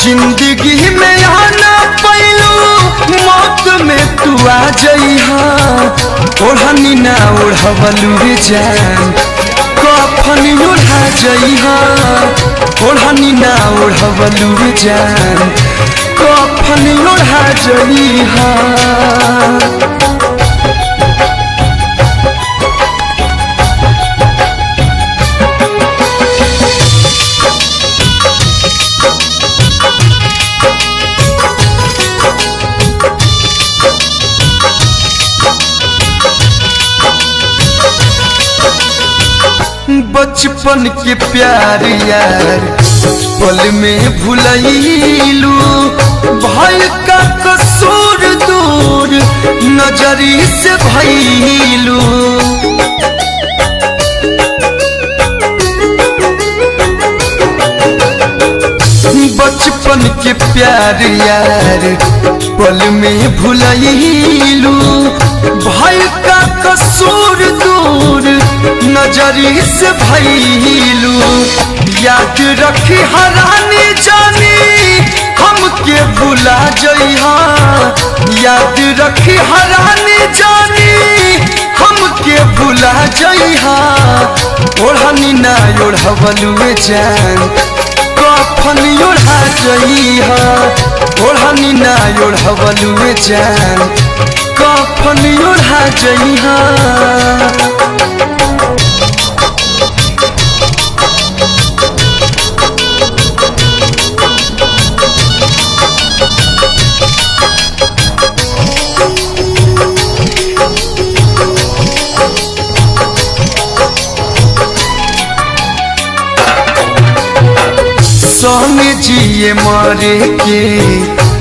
जिंदगी में आना पैलू मौत में तू आ जइहा ओढ़नी ना ओढ़वलू रे जान कफन ओढ़ा जइहा ओढ़नी ना ओढ़वलू रे जान कफन ओढ़ा जइहा। बचपन के प्यार यार पल में भुलैलू भय का कसूर दूर नजरी से भइलू। बचपन के प्यार यार पल में भुलैलू भय का कसूर दूर नजरी से भइलू। याद रखी हरानी जानी हमके भुला जइहा याद रखी हरानी जानी हमके भुला जइहा ओढ़नी ना ओढ़वलू जान कफन ओढ़ा जइहा ओढ़नी ना ओढ़वलू जान कफन ओढ़ा जइहा। संग जिए मारे के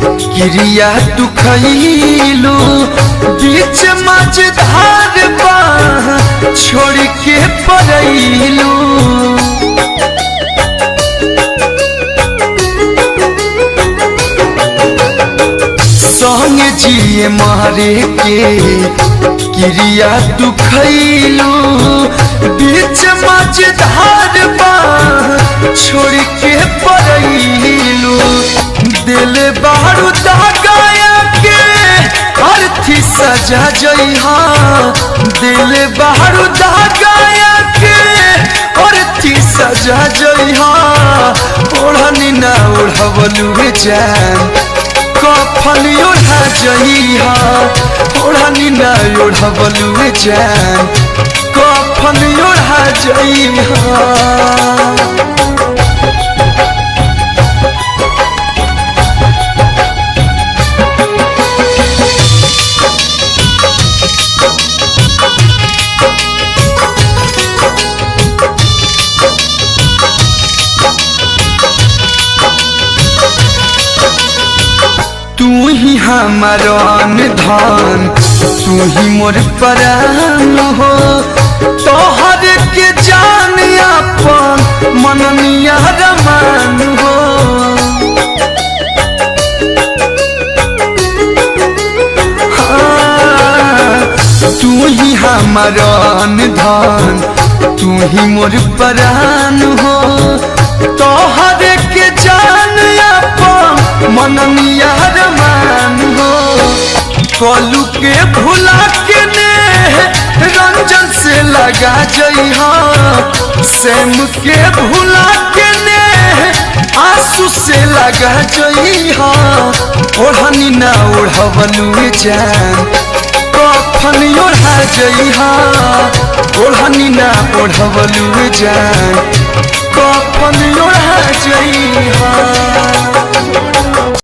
क्रिया तू खइलू बीच मझधार बाह छोड़ के पड़ैलू। संग जिए मारे के क्रिया तू खइलू बीच मझधार बाह छोड़ के पड़ैलू। दिल बारू दागाया के अर्थी सजा जइहा दिल बारू दागाया के अर्थी सजा जइहा ओढ़नी ना ओढ़वलू जान कफन ओढ़ा जइहा ओढ़नी ना ओढ़वलू जान कफन ओढ़ा जइहा। तू ही हमारा धन तू ही मोर प्राण हो तोहर के जान अपन मननिया रमान हो। हाँ, तू ही हमारा धन तू ही मोर प्राण हो तोहर के जान अपन मननिया रमान हो। कलू के भुला के ने रंजन से लगा जइहा सेम के भुला के ने आंसू से लगा जइहा ओढ़नी ना ओढ़वलू जान कफन ओढ़ा जइहा ओढ़नी ना ओढ़वलू जान कफन ओढ़ा जइहा।